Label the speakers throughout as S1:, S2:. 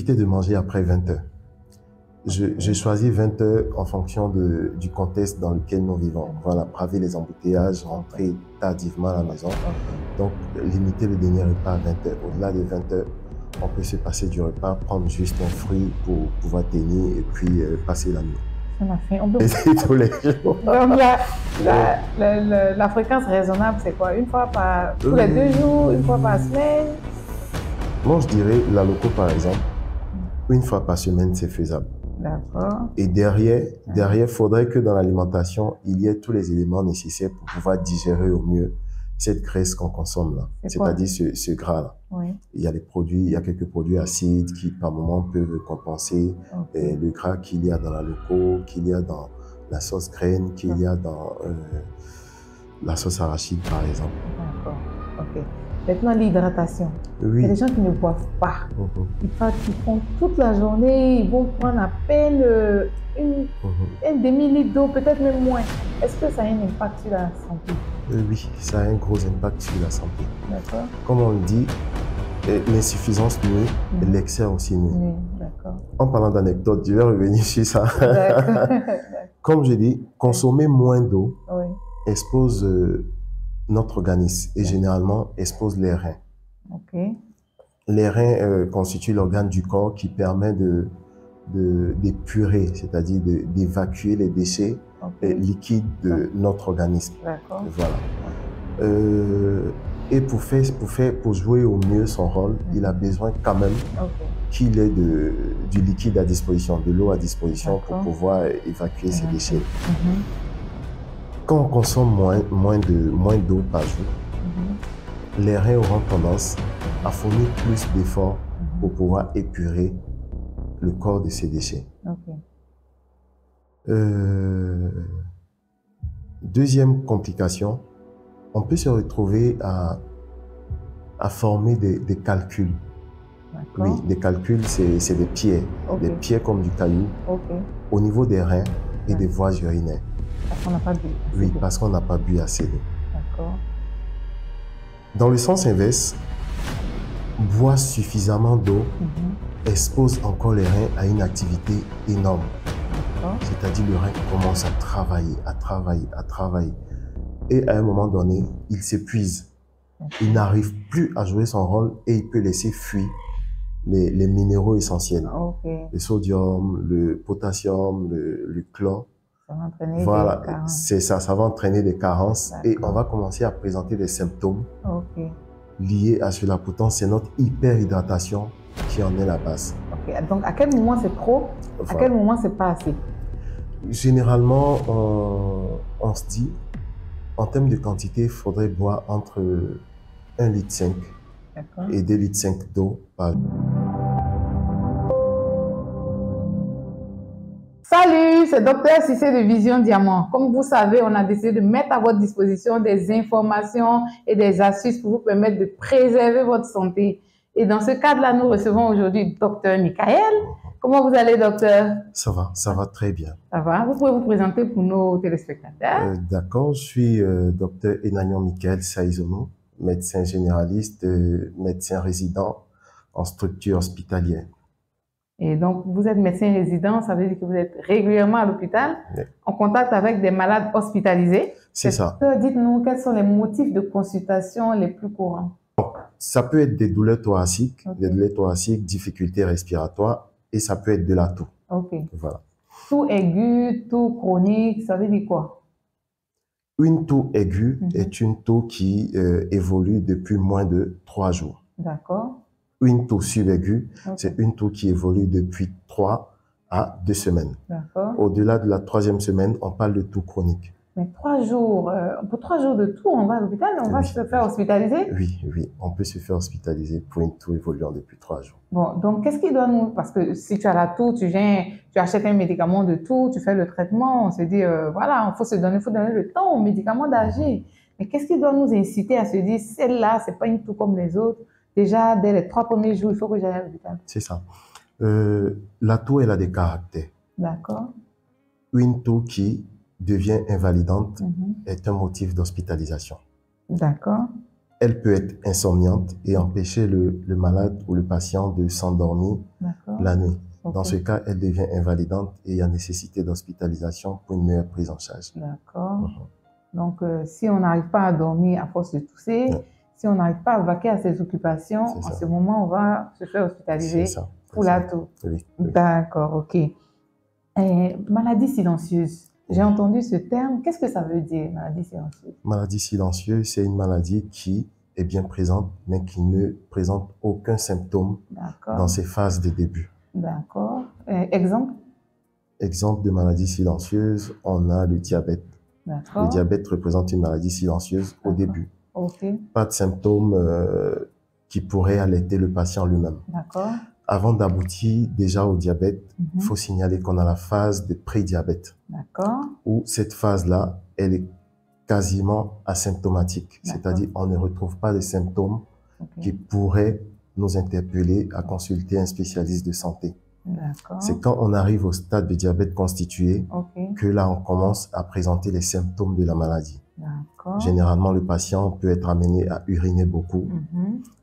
S1: éviter de manger après 20 heures. J'ai choisi 20 heures en fonction du contexte dans lequel nous vivons. Voilà, braver les embouteillages, rentrer tardivement à la maison. Donc, limiter le dernier repas à 20 heures. Au-delà de 20 heures, on peut se passer du repas, prendre juste un fruit pour pouvoir tenir et puis passer la nuit.
S2: On a fait. On peut...
S1: tous les jours.
S2: Donc, la fréquence raisonnable, c'est quoi? Une fois par... tous les 2 jours, une fois par semaine?
S1: Moi, je dirais, la loco, par exemple, une fois par semaine, c'est faisable.
S2: D'accord.
S1: Et derrière, il faudrait que dans l'alimentation, il y ait tous les éléments nécessaires pour pouvoir digérer au mieux cette graisse qu'on consomme là. C'est-à-dire ce gras-là.
S2: Oui.
S1: Il y a quelques produits acides qui, par moment, peuvent compenser le gras qu'il y a dans la loco, qu'il y a dans la sauce graine, qu'il y a dans la sauce arachide, par exemple.
S2: D'accord. OK. Maintenant, l'hydratation.
S1: Oui.
S2: Il y a des gens qui ne boivent pas. Ils font toute la journée, ils vont prendre à peine un demi-litre d'eau, peut-être même moins. Est-ce que ça a un impact sur la santé?
S1: Oui, ça a un gros impact sur la santé.
S2: D'accord.
S1: Comme on le dit, l'insuffisance nuit, l'excès aussi nuit.
S2: Oui, d'accord.
S1: En parlant d'anecdotes, je vais revenir sur ça.
S2: D'accord.
S1: Comme je dis, consommer moins d'eau expose notre organisme et généralement expose les reins.
S2: Okay.
S1: Les reins constituent l'organe du corps qui permet d'épurer, c'est-à-dire d'évacuer les déchets liquides de notre organisme.
S2: D'accord.
S1: Voilà. Et pour jouer au mieux son rôle, il a besoin quand même qu'il ait du liquide à disposition, de l'eau à disposition pour pouvoir évacuer ces déchets. Quand on consomme moins d'eau par jour, les reins auront tendance à fournir plus d'efforts pour pouvoir épurer le corps de ces déchets. Deuxième complication, on peut se retrouver à former des calculs. Oui, des calculs, c'est des pierres, des pierres comme du caillou, au niveau des reins et des voies urinaires.
S2: Parce qu'on n'a pas bu.
S1: Oui, parce qu'on n'a pas bu assez d'eau.
S2: D'accord.
S1: Dans le sens inverse, boire suffisamment d'eau expose encore les reins à une activité énorme. C'est-à-dire le rein commence à travailler. Et à un moment donné, il s'épuise. Il n'arrive plus à jouer son rôle et il peut laisser fuir les minéraux essentiels. Le sodium, le potassium, le chlore.
S2: Ça va entraîner
S1: voilà,
S2: des carences.
S1: C'est ça, ça va entraîner des carences et on va commencer à présenter des symptômes liés à cela. Pourtant, c'est notre hyperhydratation qui en est la base.
S2: Donc, à quel moment c'est trop? À quel moment c'est pas assez?
S1: Généralement, on se dit, en termes de quantité, il faudrait boire entre 1,5 litre et 2,5 litres d'eau par jour.
S2: Salut, c'est Dr Cissé de Vision Diamant. Comme vous savez, on a décidé de mettre à votre disposition des informations et des astuces pour vous permettre de préserver votre santé. Et dans ce cadre-là, nous recevons aujourd'hui Dr Michael. Comment vous allez, docteur?
S1: Ça va très bien.
S2: Ça va? Vous pouvez vous présenter pour nos téléspectateurs?
S1: D'accord, je suis Dr Enagnon Michael Saizono, médecin généraliste, médecin résident en structure hospitalière.
S2: Et donc, vous êtes médecin résident, ça veut dire que vous êtes régulièrement à l'hôpital, en contact avec des malades hospitalisés.
S1: C'est ça.
S2: Dites-nous, quels sont les motifs de consultation les plus courants?
S1: Ça peut être des douleurs thoraciques, difficultés respiratoires, et ça peut être de la toux. Voilà.
S2: Toux aiguë, toux chronique, ça veut dire quoi?
S1: Une toux aiguë est une toux qui évolue depuis moins de 3 jours.
S2: D'accord.
S1: Une toux subaiguë, c'est une toux qui évolue depuis 3 à 2 semaines. Au-delà de la 3e semaine, on parle de toux chronique.
S2: Mais 3 jours, pour 3 jours de toux, on va à l'hôpital, on va se faire hospitaliser?
S1: Oui, on peut se faire hospitaliser pour une toux évoluant depuis 3 jours.
S2: Bon, donc qu'est-ce qui doit nous... Parce que si tu as la toux, tu achètes un médicament de toux, tu fais le traitement, on se dit, voilà, il faut donner le temps au médicament d'agir. Mais qu'est-ce qui doit nous inciter à se dire, celle-là, c'est pas une toux comme les autres? Déjà, dès les 3 premiers jours, il faut que j'aille à l'hôpital.
S1: C'est ça. La toux, elle a des caractères.
S2: D'accord.
S1: Une toux qui devient invalidante est un motif d'hospitalisation.
S2: D'accord.
S1: elle peut être insomniante et empêcher le malade ou le patient de s'endormir la nuit. Dans ce cas, elle devient invalidante et il y a nécessité d'hospitalisation pour une meilleure prise en charge.
S2: D'accord. Donc, si on n'arrive pas à dormir à force de tousser, si on n'arrive pas à vaquer à ses occupations, en ce moment, on va se faire hospitaliser pour la toux.
S1: Oui.
S2: D'accord, ok. Maladie silencieuse. J'ai entendu ce terme. Qu'est-ce que ça veut dire, maladie silencieuse? Maladie
S1: silencieuse, c'est une maladie qui est bien présente, mais qui ne présente aucun symptôme dans ses phases de début.
S2: D'accord. Exemple?
S1: Exemple de maladie silencieuse, on a le diabète. Le diabète représente une maladie silencieuse au début. Pas de symptômes qui pourraient alerter le patient lui-même. Avant d'aboutir déjà au diabète, il faut signaler qu'on a la phase de prédiabète. Où cette phase-là, elle est quasiment asymptomatique. C'est-à-dire on ne retrouve pas de symptômes qui pourraient nous interpeller à consulter un spécialiste de santé. C'est quand on arrive au stade de diabète constitué que là, on commence à présenter les symptômes de la maladie. Généralement, le patient peut être amené à uriner beaucoup,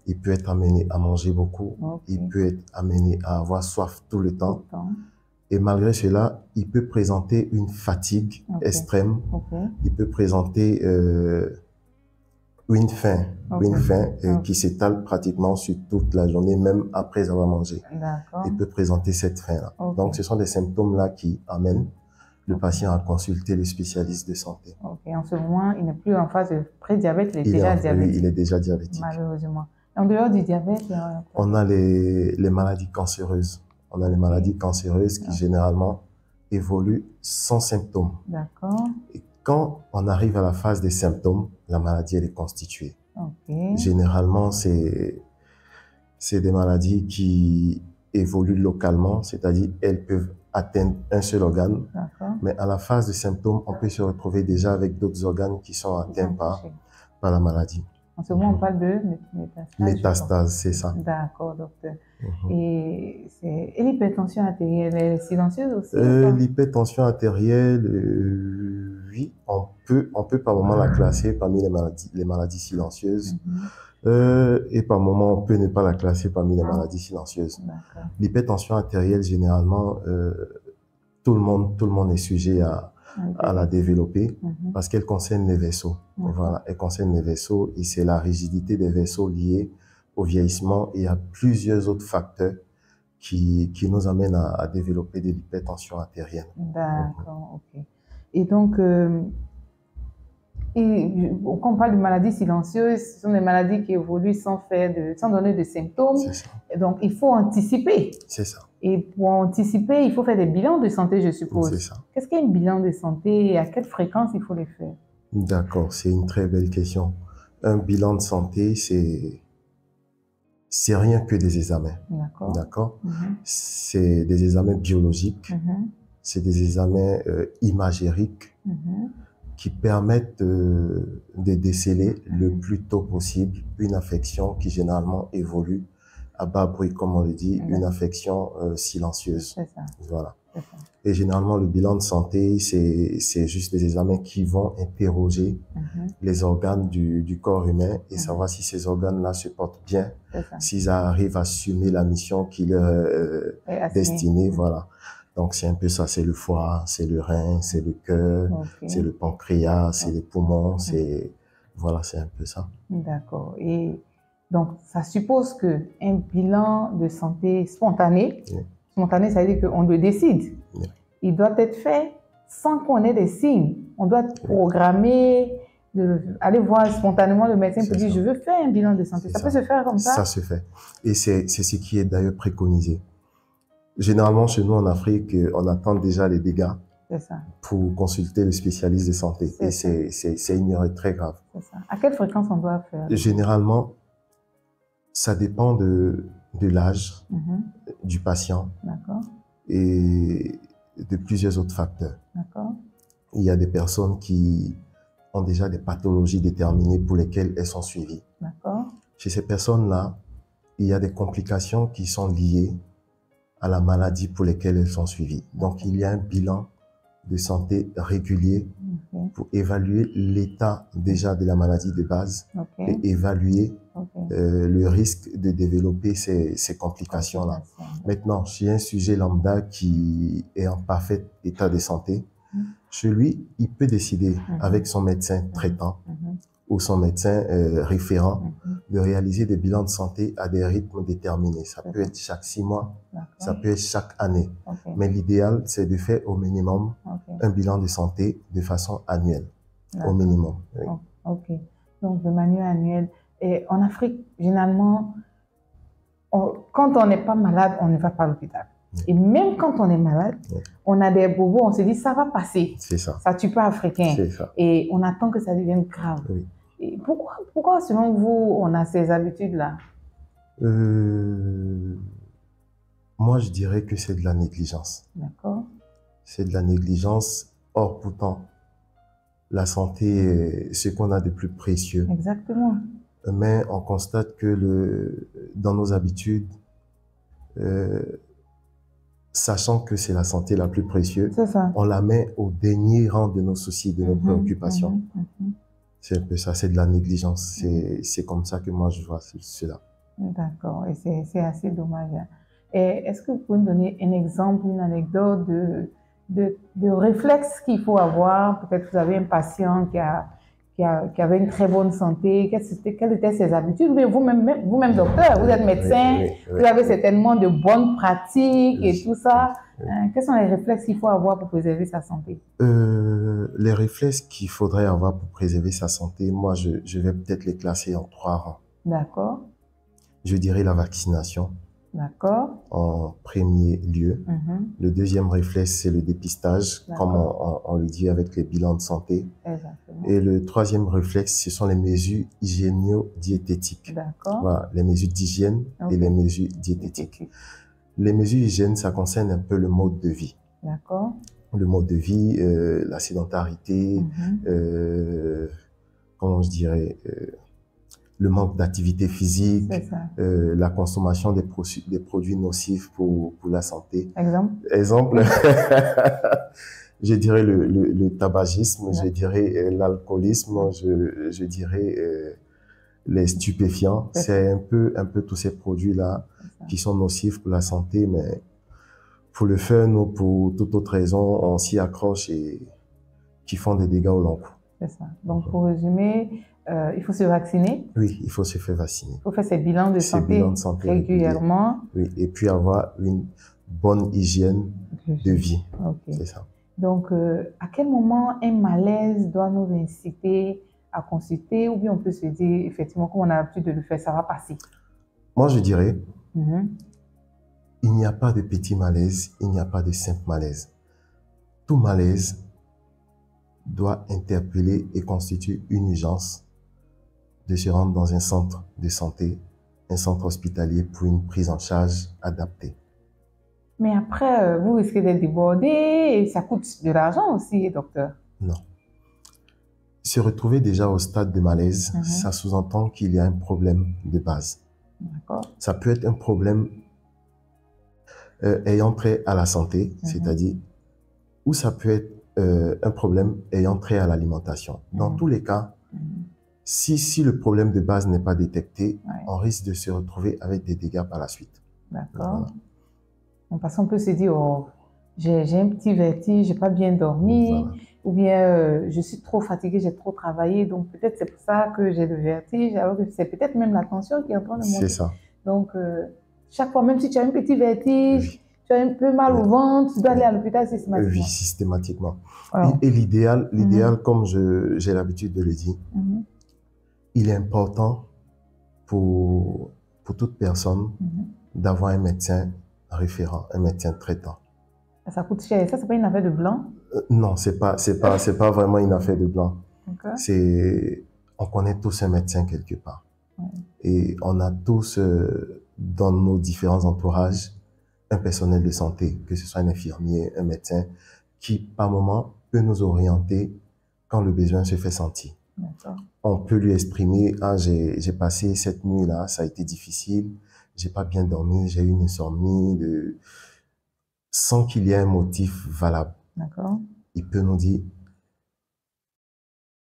S1: il peut être amené à manger beaucoup, il peut être amené à avoir soif tout le temps. Et malgré cela, il peut présenter une fatigue extrême, il peut présenter une faim, qui s'étale pratiquement sur toute la journée, même après avoir mangé. Il peut présenter cette faim-là. Donc, ce sont des symptômes-là qui amènent le patient à consulter le spécialiste de santé.
S2: En ce moment, il n'est plus en phase de prédiabète, il est déjà diabétique.
S1: Oui, il est déjà diabétique.
S2: Malheureusement. En dehors du diabète,
S1: on a les maladies cancéreuses. On a les maladies cancéreuses qui généralement évoluent sans symptômes. Et quand on arrive à la phase des symptômes, la maladie elle est constituée. Généralement, c'est des maladies qui évoluent localement, c'est-à-dire elles peuvent atteindre un seul organe. Mais à la phase des symptômes, on peut se retrouver déjà avec d'autres organes qui sont atteints par la maladie.
S2: En ce moment, on parle de métastase.
S1: Métastase, c'est ça.
S2: D'accord, docteur. Et l'hypertension artérielle, elle est silencieuse aussi?
S1: L'hypertension artérielle, oui, on peut par moment la classer parmi les maladies silencieuses. Et par moment, on peut ne pas la classer parmi les maladies silencieuses. L'hypertension artérielle, généralement, tout le monde est sujet à la développer parce qu'elle concerne les vaisseaux. Voilà, elle concerne les vaisseaux et c'est la rigidité des vaisseaux liée au vieillissement. Et il y a plusieurs autres facteurs qui nous amènent à développer de l'hypertension artérielle.
S2: D'accord, ok. Et donc, quand on parle de maladies silencieuses, ce sont des maladies qui évoluent sans donner de symptômes. Et donc, il faut anticiper.
S1: C'est ça.
S2: Et pour anticiper, il faut faire des bilans de santé, je suppose.
S1: C'est ça.
S2: Qu'est-ce qu'un bilan de santé et à quelle fréquence il faut les faire?
S1: D'accord, c'est une très belle question. Un bilan de santé, c'est rien que des examens. D'accord. C'est des examens biologiques, c'est des examens imagériques qui permettent de déceler le plus tôt possible une affection qui généralement évolue à bas bruit, comme on le dit, une affection silencieuse.
S2: C'est ça.
S1: Voilà. Et généralement, le bilan de santé, c'est juste des examens qui vont interroger les organes du corps humain et savoir si ces organes-là se portent bien, s'ils arrivent à assumer la mission qui leur est destinée. Voilà. Donc, c'est un peu ça, c'est le foie, c'est le rein, c'est le cœur, c'est le pancréas, c'est les poumons, voilà, c'est un peu ça.
S2: D'accord. Et donc, ça suppose qu'un bilan de santé spontané, spontané, ça veut dire qu'on le décide. Il doit être fait sans qu'on ait des signes. On doit programmer, aller voir spontanément le médecin pour dire, je veux faire un bilan de santé. Ça peut se faire comme ça?
S1: Ça se fait. Et c'est ce qui est d'ailleurs préconisé. Généralement, chez nous en Afrique, on attend déjà les dégâts pour consulter le spécialiste de santé. Et c'est une erreur très grave.
S2: À quelle fréquence on doit faire?
S1: Généralement, ça dépend de l'âge du patient et de plusieurs autres facteurs. Il y a des personnes qui ont déjà des pathologies déterminées pour lesquelles elles sont suivies. Chez ces personnes-là, il y a des complications qui sont liées à la maladie pour lesquelles elles sont suivies. Donc, il y a un bilan de santé régulier pour évaluer l'état déjà de la maladie de base et évaluer le risque de développer ces complications-là. Maintenant, chez un sujet lambda qui est en parfait état de santé, chez lui, il peut décider avec son médecin traitant ou son médecin référent de réaliser des bilans de santé à des rythmes déterminés. Ça peut être chaque 6 mois, ça peut être chaque année. Mais l'idéal, c'est de faire au minimum un bilan de santé de façon annuelle, au minimum. Oui.
S2: Ok, donc de manière annuelle. Et en Afrique, généralement, quand on n'est pas malade, on ne va pas à l'hôpital. Et même quand on est malade, on a des bobos, on se dit ça va passer.
S1: C'est ça.
S2: Ça tue pas africain.
S1: C'est ça.
S2: Et on attend que ça devienne grave.
S1: Oui.
S2: Et pourquoi, selon vous, on a ces habitudes-là?
S1: Moi, je dirais que c'est de la négligence.
S2: D'accord.
S1: C'est de la négligence. Or, pourtant, la santé est ce qu'on a de plus précieux.
S2: Exactement.
S1: Mais on constate que dans nos habitudes, sachant que c'est la santé la plus précieuse, on la met au dernier rang de nos soucis, de nos préoccupations. C'est un peu ça, c'est de la négligence. C'est comme ça que moi je vois cela.
S2: D'accord, et c'est assez dommage. Et est-ce que vous pouvez me donner un exemple, une anecdote de réflexe qu'il faut avoir? Peut-être que vous avez un patient qui avait une très bonne santé. Quelles étaient ses habitudes? Vous-même docteur, vous êtes médecin, vous avez certainement de bonnes pratiques et tout ça. Quels sont les réflexes qu'il faut avoir pour préserver sa santé?
S1: Les réflexes qu'il faudrait avoir pour préserver sa santé, moi, je vais peut-être les classer en 3 rangs.
S2: D'accord.
S1: Je dirais la vaccination.
S2: D'accord.
S1: En premier lieu. Le deuxième réflexe, c'est le dépistage, comme on le dit avec les bilans de santé.
S2: Exactement.
S1: Et le troisième réflexe, ce sont les mesures hygiéno-diététiques.
S2: D'accord.
S1: Voilà, les mesures d'hygiène et les mesures diététiques. Les mesures d'hygiène, ça concerne un peu le mode de vie.
S2: D'accord.
S1: Le mode de vie, la sédentarité, comment je dirais, le manque d'activité physique, la consommation des produits nocifs pour la santé. Exemple, je dirais le tabagisme, je dirais l'alcoolisme, je dirais les stupéfiants. C'est un peu tous ces produits-là qui sont nocifs pour la santé, mais pour le fun ou pour toute autre raison, on s'y accroche et qui font des dégâts au long cours.
S2: C'est ça. Donc, pour résumer, il faut se vacciner.
S1: Oui, il faut se faire vacciner.
S2: Il faut faire ses bilans de santé régulièrement.
S1: Oui, et puis avoir une bonne hygiène de vie. C'est ça.
S2: Donc, à quel moment un malaise doit nous inciter à consulter, ou bien on peut se dire, effectivement, comme on a l'habitude de le faire, ça va passer?
S1: Moi, je dirais, il n'y a pas de petit malaise, il n'y a pas de simple malaise. Tout malaise doit interpeller et constituer une urgence de se rendre dans un centre de santé, un centre hospitalier pour une prise en charge adaptée.
S2: Mais après, vous risquez d'être débordé et ça coûte de l'argent aussi, docteur.
S1: Non. Se retrouver déjà au stade de malaise, ça sous-entend qu'il y a un problème de base.
S2: D'accord.
S1: Ça peut être un problème ayant trait à la santé, c'est-à-dire, ou ça peut être un problème ayant trait à l'alimentation. Dans tous les cas, si le problème de base n'est pas détecté, on risque de se retrouver avec des dégâts par la suite.
S2: D'accord. Voilà. Parce qu'on peut se dire, oh, j'ai un petit vertige, j'ai pas bien dormi, ou bien je suis trop fatiguée, j'ai trop travaillé, donc peut-être c'est pour ça que j'ai le vertige, alors que c'est peut-être même la tension qui est en train de monter.
S1: C'est ça.
S2: Donc, chaque fois, même si tu as un petit vertige, tu as un peu mal au ventre, tu dois aller à l'hôpital systématiquement.
S1: Oui, systématiquement.
S2: Alors,
S1: et l'idéal, comme j'ai l'habitude de le dire, il est important pour toute personne d'avoir un médecin référent, un médecin traitant.
S2: Ça coûte cher. Ça, c'est pas une affaire de blanc?
S1: Non, c'est pas vraiment une affaire de blanc. On connaît tous un médecin quelque part. Et on a tous dans nos différents entourages un personnel de santé, que ce soit un infirmier, un médecin, qui par moment peut nous orienter quand le besoin se fait sentir. On peut lui exprimer, ah, j'ai passé cette nuit-là, ça a été difficile, j'ai pas bien dormi, j'ai eu une insomnie, sans qu'il y ait un motif valable. Il peut nous dire,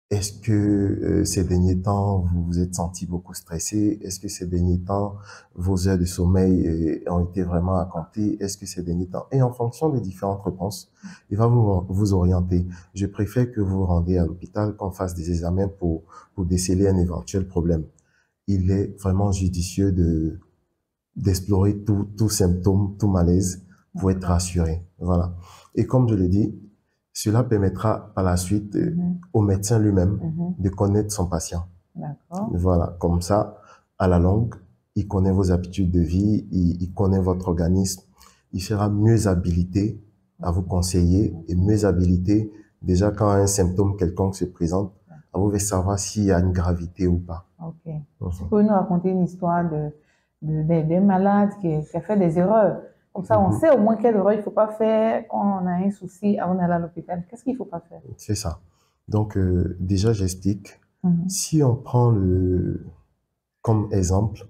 S1: Est-ce que ces derniers temps, vous vous êtes senti beaucoup stressé? Est-ce que ces derniers temps, vos heures de sommeil ont été vraiment à compter? Est-ce que ces derniers temps... Et en fonction des différentes réponses, il va vous orienter. Je préfère que vous rendiez à l'hôpital, qu'on fasse des examens pour déceler un éventuel problème. Il est vraiment judicieux d'explorer tout symptôme, tout malaise pour être rassuré. Voilà. Et comme je l'ai dit, cela permettra par la suite au médecin lui-même de connaître son patient. Voilà. Comme ça, à la longue, il connaît vos habitudes de vie, il connaît votre organisme. Il sera mieux habilité à vous conseiller et mieux habilité, déjà quand un symptôme quelconque se présente, à vous savoir s'il y a une gravité ou pas.
S2: Ok. Tu peux nous raconter une histoire d'un malade qui a fait des erreurs. Comme ça, on sait au moins quelle erreur il ne faut pas faire quand on a un souci avant d'aller à l'hôpital. Qu'est-ce qu'il ne faut pas faire?
S1: C'est ça. Donc, déjà, j'explique. Si on prend comme exemple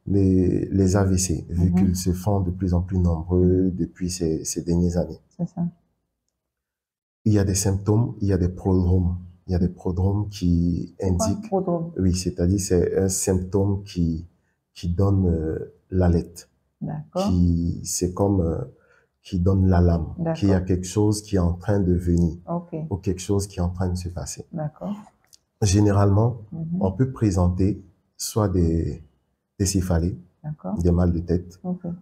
S1: les AVC, vu qu'ils se font de plus en plus nombreux depuis ces dernières années.
S2: C'est ça.
S1: Il y a des symptômes, il y a des prodromes. Il y a des prodromes qui indiquent...
S2: Prodrome?
S1: Oui, c'est-à-dire c'est un symptôme qui donne l'alerte.
S2: D'accord.
S1: C'est comme qui donne l'alarme, qu'il y a quelque chose qui est en train de venir ou quelque chose qui est en train de se passer.
S2: D'accord.
S1: Généralement, on peut présenter soit des céphalées, des mal de tête.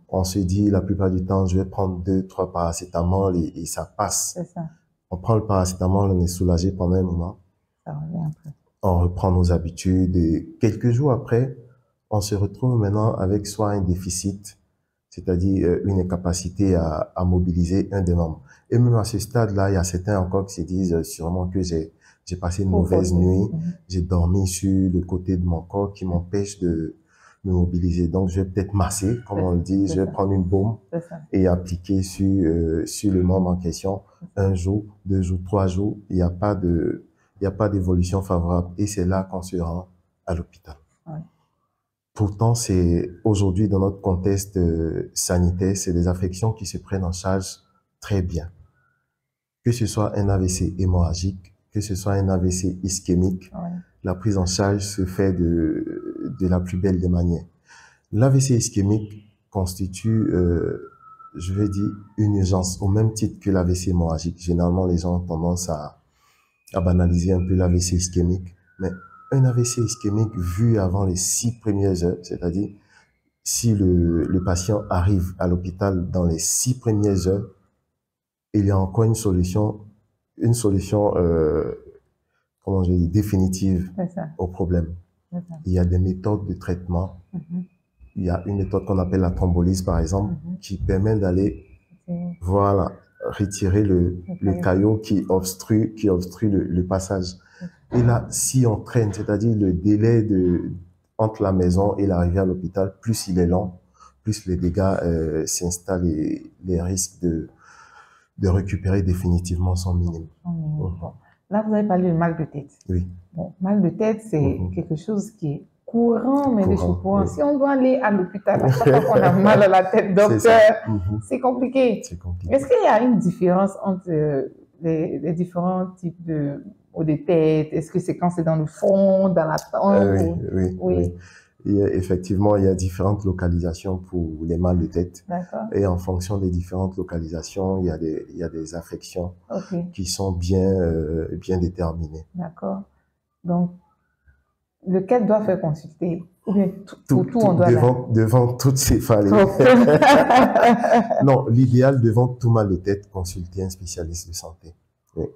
S1: On se dit la plupart du temps, je vais prendre 2-3 paracétamol et ça passe.
S2: C'est ça.
S1: On prend le paracétamol, on est soulagé pendant un moment.
S2: Ça revient après.
S1: On reprend nos habitudes et quelques jours après, on se retrouve maintenant avec soit un déficit, c'est-à-dire une incapacité à mobiliser un des membres. Et même à ce stade-là, il y a certains encore qui se disent sûrement que j'ai passé une mauvaise nuit, j'ai dormi sur le côté de mon corps qui m'empêche de me mobiliser. Donc, je vais peut-être masser, comme on le dit, je vais prendre une baume et appliquer sur le membre en question. Un jour, 2 jours, 3 jours, il n'y a pas d'évolution favorable. Et c'est là qu'on se rend à l'hôpital.
S2: Ouais.
S1: Pourtant, c'est aujourd'hui, dans notre contexte sanitaire, c'est des affections qui se prennent en charge très bien. Que ce soit un AVC hémorragique, que ce soit un AVC ischémique, la prise en charge se fait de la plus belle des manières. L'AVC ischémique constitue, je vais dire, une urgence, au même titre que l'AVC hémorragique. Généralement, les gens ont tendance à banaliser un peu l'AVC ischémique, mais un AVC ischémique vu avant les 6 premières heures, c'est-à-dire si le patient arrive à l'hôpital dans les 6 premières heures, il y a encore une solution comment je dis, définitive au problème. Il y a des méthodes de traitement. Il y a une méthode qu'on appelle la thrombolyse, par exemple, qui permet d'aller voilà, retirer le caillot qui obstrue le passage. Et là, si on traîne, c'est-à-dire le délai entre la maison et l'arrivée à l'hôpital, plus il est long, plus les dégâts s'installent et les risques de récupérer définitivement sont minimes.
S2: Bon. Là, vous avez parlé de mal de tête.
S1: Oui.
S2: Bon, mal de tête, c'est quelque chose qui est courant, mais de chez courant. Oui. Si on doit aller à l'hôpital à chaque fois qu'on a mal à la tête, docteur, c'est compliqué.
S1: C'est compliqué.
S2: Est-ce qu'il y a une différence entre les différents types de maux de tête? Est-ce que c'est quand c'est dans le front, dans la tempe?
S1: Oui. Effectivement, il y a différentes localisations pour les mal de tête. Et en fonction des différentes localisations, il y a des affections qui sont bien déterminées.
S2: D'accord. Donc, lequel doit faire consulter? Ou bien tout on doit
S1: devant toutes ces céphalées. Non, l'idéal, devant tout mal de tête, consulter un spécialiste de santé. Oui.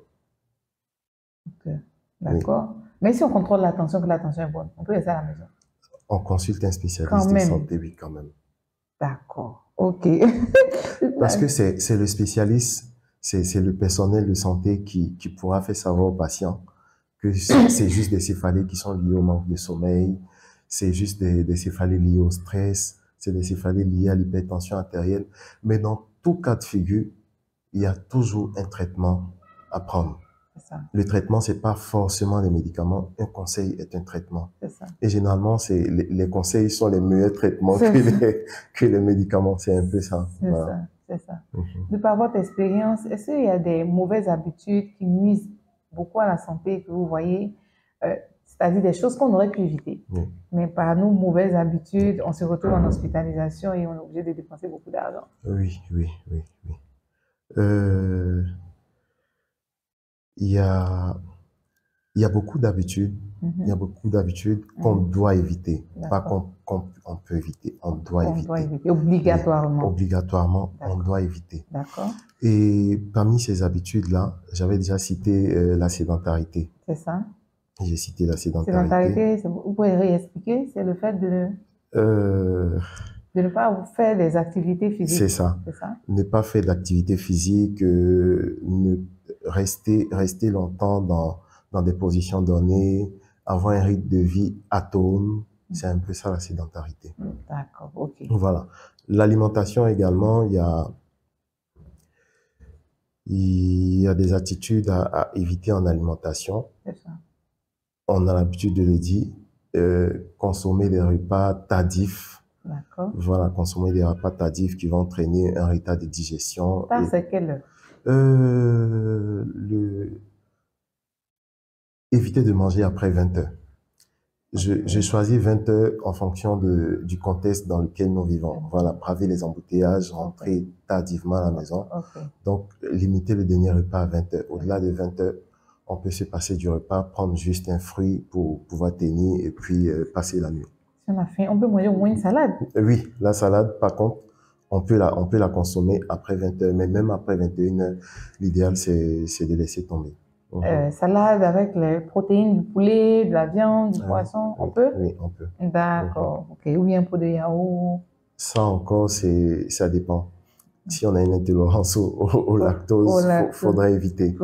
S2: D'accord. Oui. Mais si on contrôle l'attention, que l'attention est bonne, on peut rester à la maison?
S1: On consulte un spécialiste de santé, oui, quand même.
S2: D'accord, ok.
S1: Parce que c'est le spécialiste, c'est le personnel de santé qui pourra faire savoir aux patients que c'est juste des céphalées qui sont liées au manque de sommeil, c'est juste des céphalées liées au stress, c'est des céphalées liées à l'hypertension artérielle. Mais dans tout cas de figure, il y a toujours un traitement à prendre. Le traitement, c'est pas forcément les médicaments. Un conseil est un traitement. Et généralement, les conseils sont les meilleurs traitements que les médicaments. C'est un peu ça.
S2: C'est ça. De par votre expérience, est-ce qu'il y a des mauvaises habitudes qui nuisent beaucoup à la santé que vous voyez, c'est-à-dire des choses qu'on aurait pu éviter.
S1: Oui.
S2: Mais par nos mauvaises habitudes, on se retrouve en hospitalisation et on est obligé de dépenser beaucoup d'argent.
S1: Oui, oui, oui, oui. Il y a, il y a beaucoup d'habitudes, il y a beaucoup d'habitudes qu'on doit éviter, pas qu'on peut éviter, on doit éviter.
S2: On doit éviter, obligatoirement.
S1: Oui, obligatoirement, on doit éviter.
S2: D'accord.
S1: Et parmi ces habitudes-là, j'avais déjà cité la sédentarité.
S2: C'est ça.
S1: J'ai cité la sédentarité.
S2: Sédentarité, vous pouvez réexpliquer, c'est le fait de ne pas faire des activités physiques.
S1: C'est ça. Ne pas faire d'activités physiques, ne rester longtemps dans des positions données, avoir un rythme de vie atone. C'est un peu ça la sédentarité.
S2: D'accord, ok.
S1: Voilà. L'alimentation également, il y a des attitudes à éviter en alimentation.
S2: C'est ça.
S1: On a l'habitude de le dire, consommer des repas tardifs.
S2: D'accord.
S1: Voilà, consommer des repas tardifs qui vont entraîner un retard de digestion.
S2: Ça, c'est quelle heure?
S1: Éviter de manger après 20 heures. J'ai choisi 20 heures en fonction du contexte dans lequel nous vivons. Voilà, braver les embouteillages, rentrer tardivement à la maison. Donc, limiter le dernier repas à 20 heures. Au-delà de 20 heures, on peut se passer du repas, prendre juste un fruit pour pouvoir tenir et puis passer la nuit.
S2: Si on a faim, on peut manger au moins une salade?
S1: Oui, la salade, par contre, on peut la consommer après 20 heures, mais même après 21 heures, l'idéal, c'est de laisser tomber.
S2: Salade avec les protéines du poulet, de la viande, du poisson, on peut?
S1: Oui, on peut.
S2: D'accord, ok. Ou bien un pot de yaourt?
S1: Ça encore, ça dépend. Si on a une intolérance au lactose, faudrait éviter.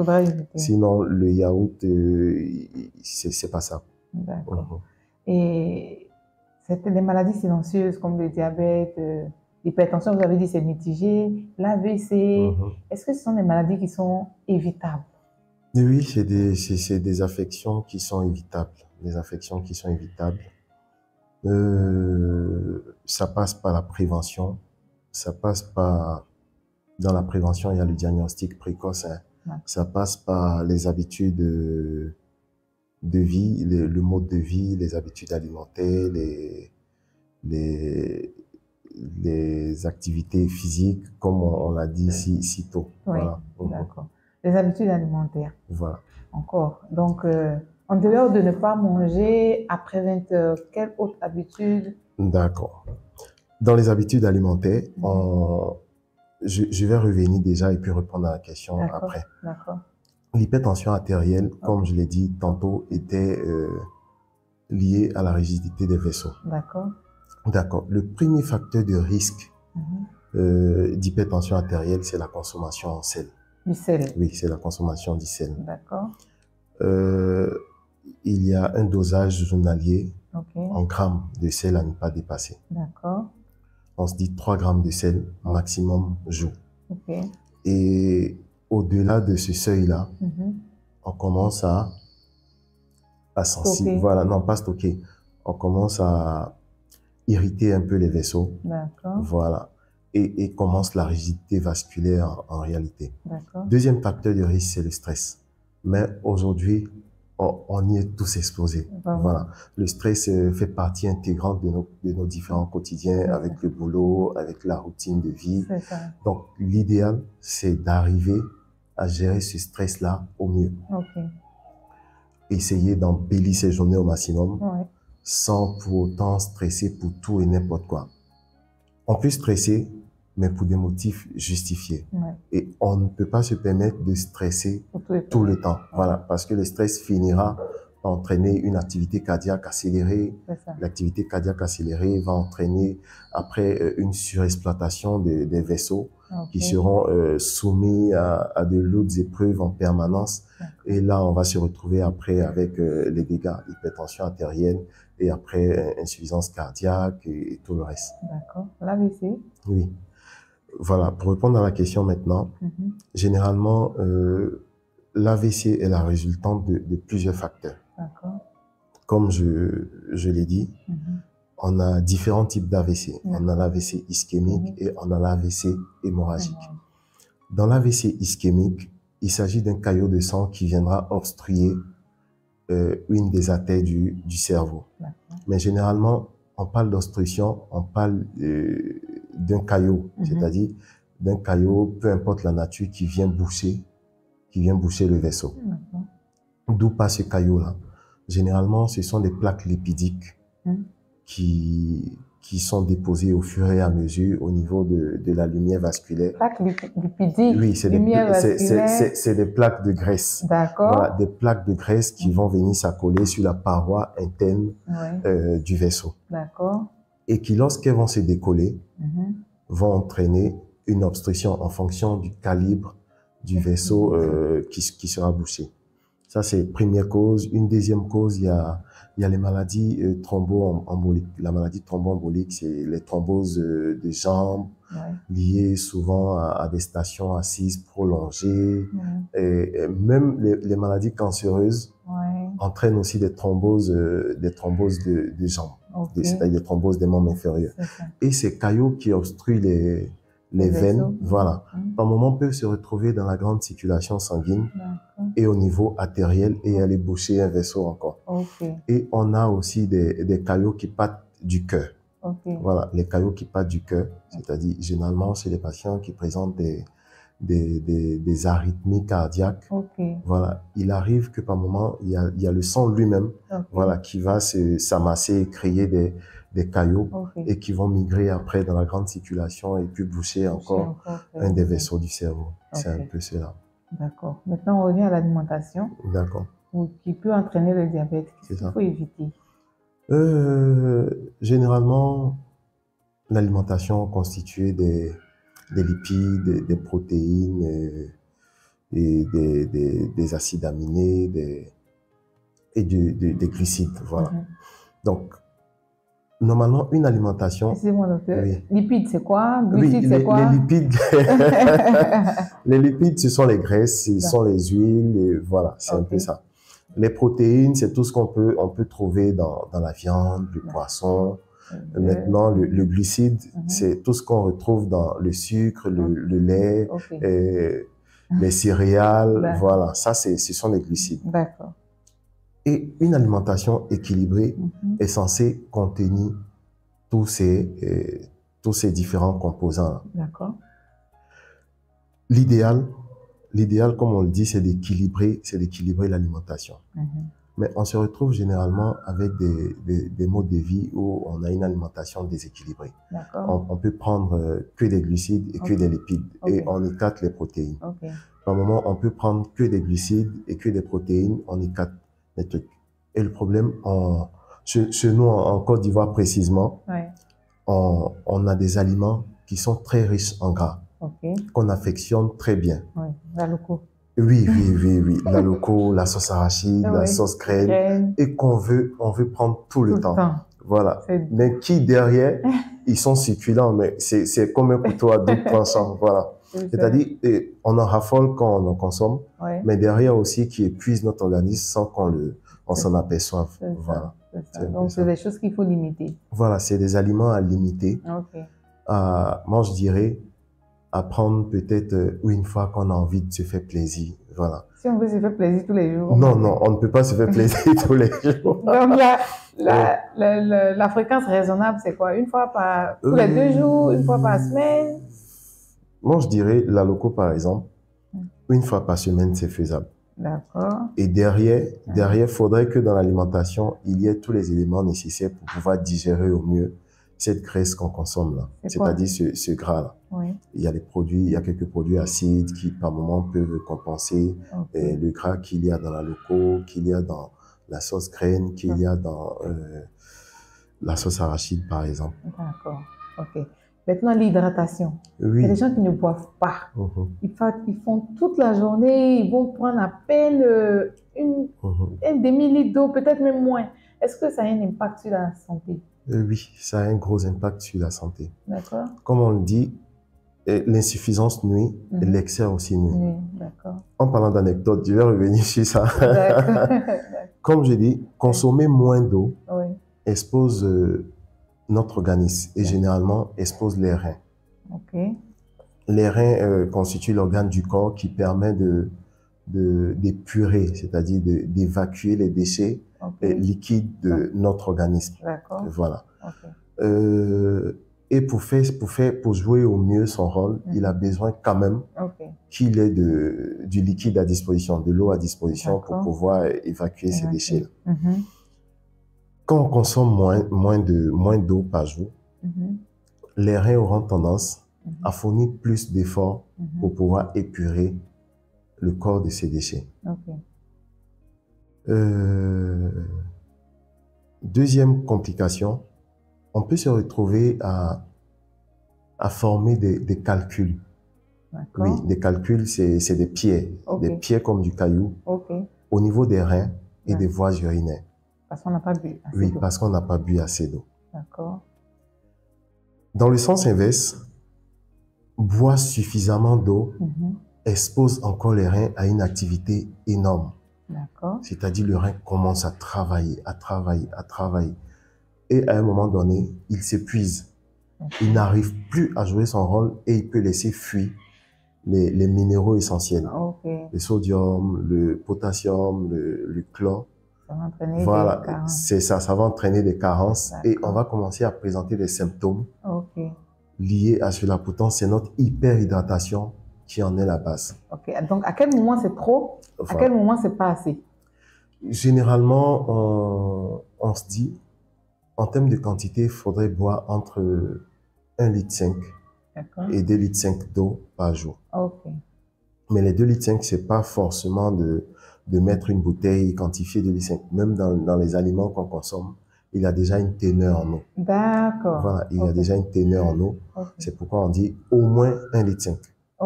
S1: Sinon, le yaourt, c'est pas ça.
S2: D'accord. Et c'était des maladies silencieuses comme le diabète, l'hypertension, vous avez dit c'est mitigé, l'AVC. Est-ce que ce sont des maladies qui sont évitables?
S1: Oui, c'est des affections qui sont évitables. Des affections qui sont évitables. Ça passe par la prévention. Ça passe par... Dans la prévention, il y a le diagnostic précoce. Hein. Ça passe par les habitudes de vie, le mode de vie, les habitudes alimentaires, les activités physiques, comme on l'a dit si tôt.
S2: Oui,
S1: voilà.
S2: D'accord. Les habitudes alimentaires.
S1: Voilà.
S2: Encore. Donc, en dehors de ne pas manger après 20 heures, quelle autre habitude?
S1: D'accord. Dans les habitudes alimentaires, je vais revenir déjà et puis répondre à la question après.
S2: D'accord.
S1: L'hypertension artérielle, comme je l'ai dit tantôt, était liée à la rigidité des vaisseaux.
S2: D'accord.
S1: D'accord. Le premier facteur de risque d'hypertension artérielle, c'est la consommation en sel.
S2: Du sel?
S1: Oui, c'est la consommation du sel.
S2: D'accord.
S1: Il y a un dosage journalier en grammes de sel à ne pas dépasser.
S2: D'accord.
S1: On se dit 3 grammes de sel maximum jour.
S2: Okay.
S1: Et au-delà de ce seuil-là, on commence à sensibiliser. Voilà, non, pas stocker. On commence à irriter un peu les vaisseaux.
S2: D'accord.
S1: Voilà. Et commence la rigidité vasculaire en réalité.
S2: D'accord.
S1: Deuxième facteur de risque, c'est le stress. Mais aujourd'hui, on y est tous exposés. Voilà. Le stress fait partie intégrante de nos différents quotidiens, avec le boulot, avec la routine de vie. Donc, l'idéal, c'est d'arriver à gérer ce stress-là au mieux. Essayer d'embellir ses journées au maximum, sans pour autant stresser pour tout et n'importe quoi. On peut stresser, mais pour des motifs justifiés. Et on ne peut pas se permettre de stresser tout le temps. Voilà, parce que le stress finira par entraîner une activité cardiaque accélérée. L'activité cardiaque accélérée va entraîner après une surexploitation des vaisseaux qui seront soumis à de lourdes épreuves en permanence. Et là, on va se retrouver après avec les dégâts, hypertension artérielle et après insuffisance cardiaque et tout le reste.
S2: D'accord. L'AVC?
S1: Oui. Voilà, pour répondre à la question maintenant, généralement, l'AVC est la résultante de plusieurs facteurs. Comme je l'ai dit, on a différents types d'AVC. On a l'AVC ischémique et on a l'AVC hémorragique. Dans l'AVC ischémique, il s'agit d'un caillot de sang qui viendra obstruer une des artères du cerveau. Mais généralement, on parle d'obstruction, on parle d'un caillot, c'est-à-dire d'un caillot, peu importe la nature, qui vient boucher le vaisseau. D'où passe ce caillot-là? Généralement, ce sont des plaques lipidiques qui sont déposées au fur et à mesure au niveau de la lumière vasculaire.
S2: Plaques lipidiques?
S1: Oui, c'est des plaques de graisse.
S2: D'accord.
S1: Voilà, des plaques de graisse qui vont venir s'accoler sur la paroi interne du vaisseau.
S2: D'accord.
S1: Et qui, lorsqu'elles vont se décoller, vont entraîner une obstruction en fonction du calibre du vaisseau qui sera bouché. Ça, c'est première cause. Une deuxième cause, il y a les maladies thromboemboliques. La maladie thromboembolique, c'est les thromboses des jambes, liées souvent à des stations assises prolongées. Et même les maladies cancéreuses entraînent aussi des thromboses de jambes, c'est-à-dire des thromboses des membres inférieurs. Et ces caillots qui obstruent les veines, voilà, par moment peuvent se retrouver dans la grande circulation sanguine et au niveau artériel et aller boucher un vaisseau encore. Et on a aussi des caillots qui partent du cœur. Voilà, les caillots qui partent du cœur, c'est-à-dire généralement chez les patients qui présentent des arythmies cardiaques. Voilà, il arrive que par moment il y a le sang lui-même, voilà, qui va s'amasser et créer des caillots et qui vont migrer après dans la grande circulation et puis boucher encore un des vaisseaux du cerveau. C'est un peu cela.
S2: D'accord. Maintenant, on revient à l'alimentation.
S1: D'accord.
S2: Qui peut entraîner le diabète. Qu'est-ce qu'il faut éviter?
S1: Généralement, l'alimentation constituée des lipides, des protéines et des acides aminés et des glucides. Voilà. Donc, normalement, une alimentation...
S2: Excusez-moi, docteur. Lipides, c'est quoi? Glucides, c'est quoi?
S1: Les lipides, les lipides, ce sont les graisses, ce sont les huiles, et voilà, c'est un peu ça. Les protéines, c'est tout ce qu'on peut trouver dans la viande, le poisson. Maintenant, le glucide, c'est tout ce qu'on retrouve dans le sucre, le lait, les céréales, voilà. Ça, ce sont les glucides.
S2: D'accord.
S1: Et une alimentation équilibrée est censée contenir tous ces différents composants.
S2: D'accord.
S1: L'idéal, comme on le dit, c'est d'équilibrer l'alimentation. Mais on se retrouve généralement avec des modes de vie où on a une alimentation déséquilibrée. On peut prendre que des glucides et que des lipides et on écarte les protéines. Par moment, on peut prendre que des glucides et que des protéines, on écarte les trucs. Et le problème, chez nous, en Côte d'Ivoire précisément, on a des aliments qui sont très riches en gras, qu'on affectionne très bien.
S2: La loco.
S1: Oui. La loco, la sauce arachide, la sauce graine, et on veut prendre tout le temps. Voilà. Mais qui derrière, ils sont succulents, mais c'est comme un couteau à double tranchant. Voilà. C'est-à-dire, on en raffole quand on en consomme, mais derrière aussi qui épuise notre organisme sans qu'on s'en aperçoive. Voilà.
S2: Donc, c'est des choses qu'il faut limiter.
S1: Voilà, c'est des aliments à limiter. Moi, je dirais, à prendre peut-être une fois qu'on a envie de se faire plaisir. Voilà.
S2: Si on veut se faire plaisir tous les jours.
S1: Non, on ne peut pas se faire plaisir tous les jours.
S2: Donc, la fréquence raisonnable, c'est quoi? Une fois tous les 2 jours, une fois par semaine?
S1: Moi, je dirais, la loco, par exemple, une fois par semaine, c'est faisable.
S2: D'accord.
S1: Et derrière, il faudrait que dans l'alimentation, il y ait tous les éléments nécessaires pour pouvoir digérer au mieux cette graisse qu'on consomme là. C'est-à-dire ce gras-là. Il y a quelques produits acides qui, par moment, peuvent compenser le gras qu'il y a dans la loco, qu'il y a dans la sauce graine, qu'il y a dans la sauce arachide, par exemple.
S2: D'accord. OK. Maintenant, l'hydratation. Il y a des gens qui ne boivent pas. Ils font toute la journée, ils vont prendre à peine un demi-litre d'eau, peut-être même moins. Est-ce que ça a un impact sur la santé?
S1: Oui, ça a un gros impact sur la santé.
S2: D'accord.
S1: Comme on le dit, l'insuffisance nuit, l'excès aussi nuit.
S2: Oui, d'accord.
S1: En parlant d'anecdotes, je vais revenir sur ça. Comme je dis, consommer moins d'eau expose notre organisme et généralement expose les reins. Les reins constituent l'organe du corps qui permet de d'épurer, c'est-à-dire d'évacuer les déchets liquides de notre organisme. Voilà. Et pour jouer au mieux son rôle, il a besoin quand même qu'il ait du liquide à disposition, de l'eau à disposition pour pouvoir évacuer ces déchets-là. Quand on consomme moins d'eau par jour, les reins auront tendance à fournir plus d'efforts pour pouvoir épurer le corps de ces déchets. Deuxième complication, on peut se retrouver à former des calculs. Oui, des calculs, c'est des pieds comme du caillou, au niveau des reins et des voies urinaires.
S2: Parce qu'on n'a pas bu assez d'eau.
S1: Oui, parce qu'on n'a pas bu assez d'eau. Dans le sens inverse, boire suffisamment d'eau expose encore les reins à une activité énorme. C'est-à-dire le rein commence à travailler, à travailler, à travailler. Et à un moment donné, il s'épuise. Il n'arrive plus à jouer son rôle et il peut laisser fuir les minéraux essentiels. Le sodium, le potassium, le chlore.
S2: Ça va entraîner
S1: voilà,
S2: des carences.
S1: C'est ça, ça va entraîner des carences et on va commencer à présenter des symptômes liés à cela. Pourtant, c'est notre hyperhydratation qui en est la base.
S2: Donc, à quel moment c'est trop? À quel moment c'est pas assez?
S1: Généralement, on se dit, en termes de quantité, il faudrait boire entre 1,5 litre et 2,5 litres d'eau par jour. Mais les 2,5 litres, c'est pas forcément de mettre une bouteille quantifiée de 2,5 litres. Même dans les aliments qu'on consomme, il y a déjà une teneur en eau. Voilà, il y a déjà une teneur en eau. C'est pourquoi on dit au moins 1,5 litre.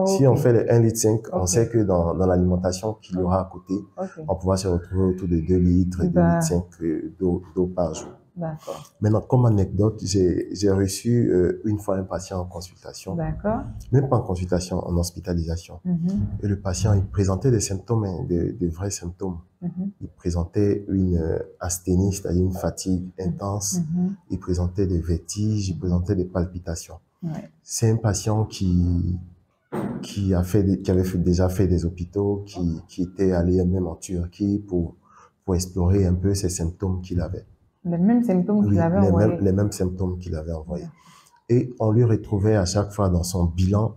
S1: Si on fait les 1,5 litre, on sait que dans l'alimentation qu'il y aura à côté, on pourra se retrouver autour de 2 litres et 2,5 litres d'eau par jour. Maintenant, comme anecdote, j'ai reçu une fois un patient en consultation, même pas en consultation, en hospitalisation. Et le patient, il présentait des symptômes, des vrais symptômes. Il présentait une asthénie, c'est-à-dire une fatigue intense. Il présentait des vertiges, il présentait des palpitations. C'est un patient qui avait déjà fait des hôpitaux, qui était allé même en Turquie pour explorer un peu ces symptômes qu'il avait.
S2: Les mêmes symptômes qu'il avait envoyés.
S1: Les mêmes symptômes qu'il avait envoyés. Et on lui retrouvait à chaque fois dans son bilan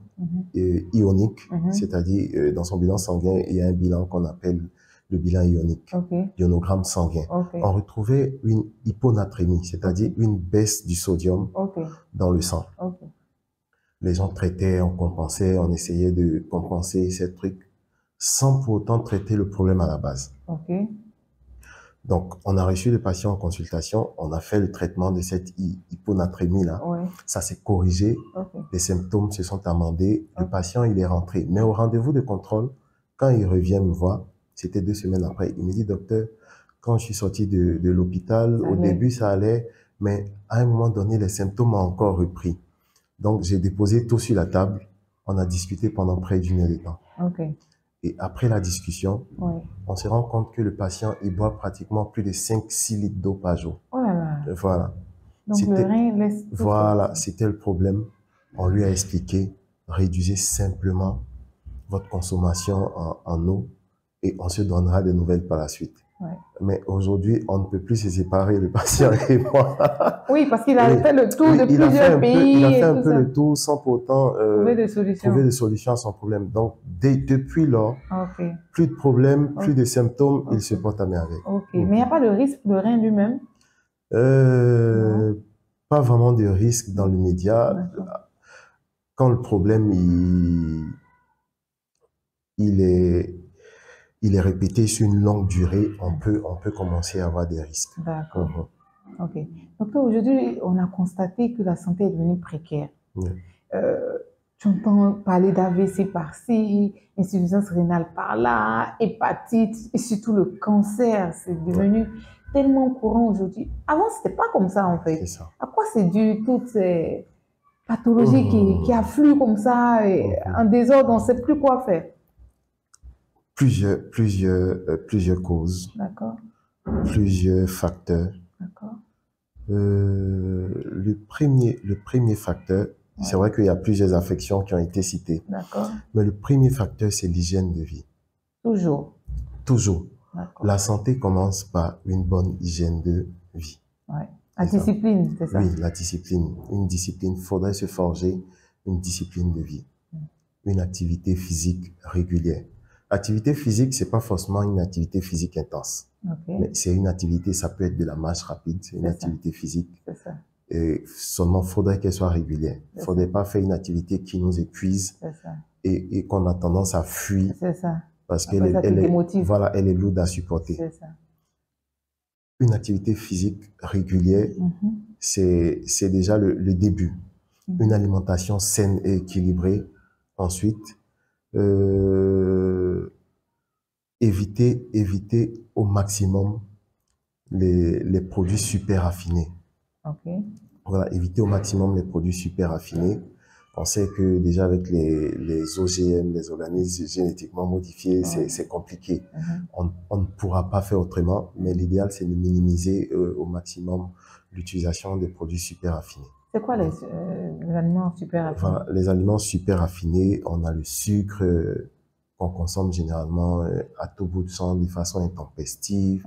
S1: ionique, c'est-à-dire dans son bilan sanguin, il y a un bilan qu'on appelle le bilan ionique, ionogramme sanguin. On retrouvait une hyponatrémie, c'est-à-dire une baisse du sodium dans le sang. Les gens traitaient, on compensait, on essayait de compenser ces trucs sans pour autant traiter le problème à la base. Donc, on a reçu le patient en consultation, on a fait le traitement de cette hyponatrémie-là. Ça s'est corrigé, les symptômes se sont amendés, le patient, il est rentré. Mais au rendez-vous de contrôle, quand il revient me voir, c'était 2 semaines après, il me dit, docteur, quand je suis sorti de l'hôpital, au début, ça allait, mais à un moment donné, les symptômes ont encore repris. Donc, j'ai déposé tout sur la table, on a discuté pendant près d'1 heure de temps. Et après la discussion, on se rend compte que le patient, il boit pratiquement plus de 5-6 litres d'eau par jour. Voilà.
S2: Donc le rein laisse tout.
S1: Voilà, c'était le problème. On lui a expliqué, réduisez simplement votre consommation en eau et on se donnera des nouvelles par la suite. Mais aujourd'hui, on ne peut plus se séparer, le patient et moi.
S2: Oui, parce qu'il a fait le tour de plusieurs pays.
S1: Il a fait un peu le tour sans pour autant
S2: trouver des
S1: solutions à son problème. Donc, depuis lors, plus de problèmes, plus de symptômes, il se porte à merveille.
S2: Mais il n'y a pas de risque de rein lui-même?
S1: Pas vraiment de risque dans l'immédiat. Quand le problème, il est répété sur une longue durée, on peut commencer à avoir des risques.
S2: D'accord. Donc aujourd'hui, on a constaté que la santé est devenue précaire. Tu entends parler d'AVC par-ci, insuffisance rénale par-là, hépatite, et surtout le cancer, c'est devenu tellement courant aujourd'hui. Avant, c'était pas comme ça en fait. À quoi c'est dû toutes ces pathologies qui affluent comme ça, et en désordre, on ne sait plus quoi faire?
S1: Plusieurs causes, plusieurs facteurs. Le premier facteur, c'est vrai qu'il y a plusieurs affections qui ont été citées, mais le premier facteur, c'est l'hygiène de vie.
S2: Toujours.
S1: Toujours. La santé commence par une bonne hygiène de vie.
S2: Ouais. La discipline, c'est ça?
S1: Oui, la discipline. Une discipline. Il faudrait se forger une discipline de vie. Une activité physique régulière. Activité physique, c'est pas forcément une activité physique intense. Mais c'est une activité, ça peut être de la marche rapide, c'est une activité physique.
S2: C'est ça.
S1: Et seulement, faudrait qu'elle soit régulière. Faudrait pas faire une activité qui nous épuise et qu'on a tendance à fuir.
S2: C'est ça.
S1: Parce qu'elle elle est lourde à supporter.
S2: C'est ça.
S1: Une activité physique régulière, c'est déjà le début. Une alimentation saine et équilibrée. Ensuite, éviter au maximum les produits super raffinés. Voilà, éviter au maximum les produits super raffinés. On sait que déjà avec les OGM, les organismes génétiquement modifiés, c'est compliqué. On ne pourra pas faire autrement, mais l'idéal, c'est de minimiser au maximum l'utilisation des produits super raffinés.
S2: C'est quoi les aliments super raffinés?
S1: Voilà, les aliments super raffinés, on a le sucre qu'on consomme généralement à tout bout de champ de façon intempestive,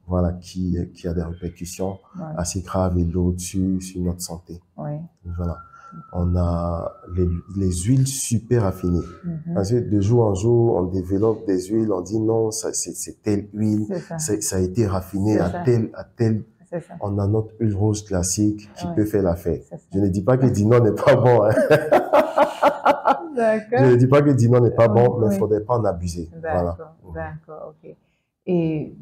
S1: voilà, qui a des répercussions assez graves et lourdes sur notre santé. Voilà. On a les huiles super raffinées. Parce que de jour en jour, on développe des huiles, on dit non, c'est telle huile, ça a été raffiné à tel. On a notre huile rose classique qui peut faire l'affaire. Je ne dis pas que Dinon n'est pas bon. Hein. Je ne dis pas que Dinon n'est pas bon, mais il ne faudrait pas en abuser.
S2: D'accord, d'accord, ok. Et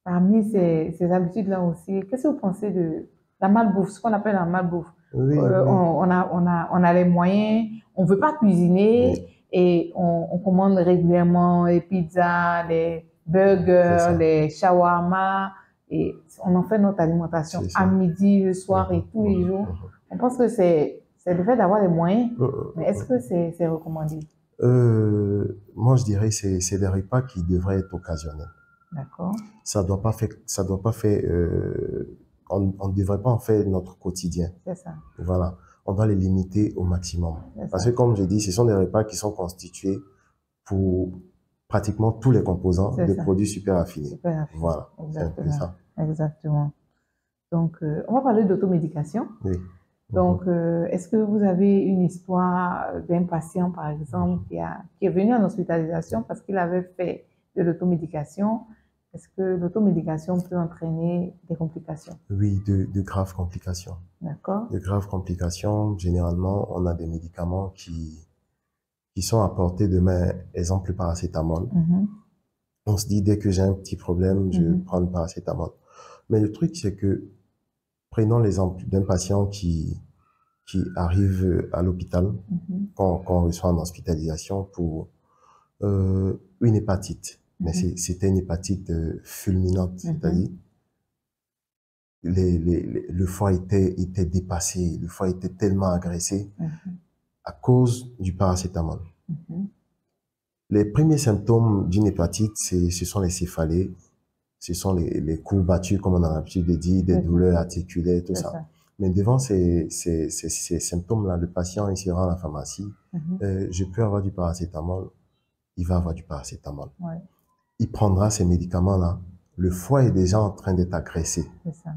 S2: parmi ces habitudes-là aussi, qu'est-ce que vous pensez de la malbouffe, ce qu'on appelle la malbouffe? On a les moyens, on ne veut pas cuisiner et on commande régulièrement les pizzas, les burgers, les shawarma et on en fait notre alimentation à midi, le soir et tous les jours. On pense que c'est le fait d'avoir les moyens, mais est-ce que c'est recommandé?
S1: Moi, je dirais que c'est des repas qui devraient être occasionnels.
S2: D'accord.
S1: Ça doit pas faire, on ne devrait pas en faire notre quotidien.
S2: C'est ça.
S1: Voilà. On doit les limiter au maximum. Parce que, comme je dis, ce sont des repas qui sont constitués pour pratiquement tous les composants de produits super raffinés. Voilà.
S2: Exactement. Ça. Exactement. Donc, on va parler d'automédication.
S1: Oui.
S2: Donc, est-ce que vous avez une histoire d'un patient, par exemple, qui est venu en hospitalisation parce qu'il avait fait de l'automédication? Est-ce que l'automédication peut entraîner des complications?
S1: Oui, de graves complications.
S2: D'accord.
S1: De graves complications. Généralement, on a des médicaments qui sont à portée de main, exemple le paracétamol. On se dit, dès que j'ai un petit problème, je prends le paracétamol. Mais le truc, c'est que, prenons l'exemple d'un patient qui arrive à l'hôpital, qu'on reçoit en hospitalisation pour une hépatite. Mais c'était une hépatite fulminante, c'est-à-dire le foie était dépassé, le foie était tellement agressé à cause du paracétamol. Les premiers symptômes d'une hépatite, ce sont les céphalées, ce sont les courbatures, comme on a l'habitude de dire, des douleurs articulaires, tout ça. Mais devant ces symptômes-là, le patient, il se rend à la pharmacie, je peux avoir du paracétamol, il va avoir du paracétamol. Il prendra ces médicaments-là. Le foie est déjà en train d'être agressé.
S2: C'est ça.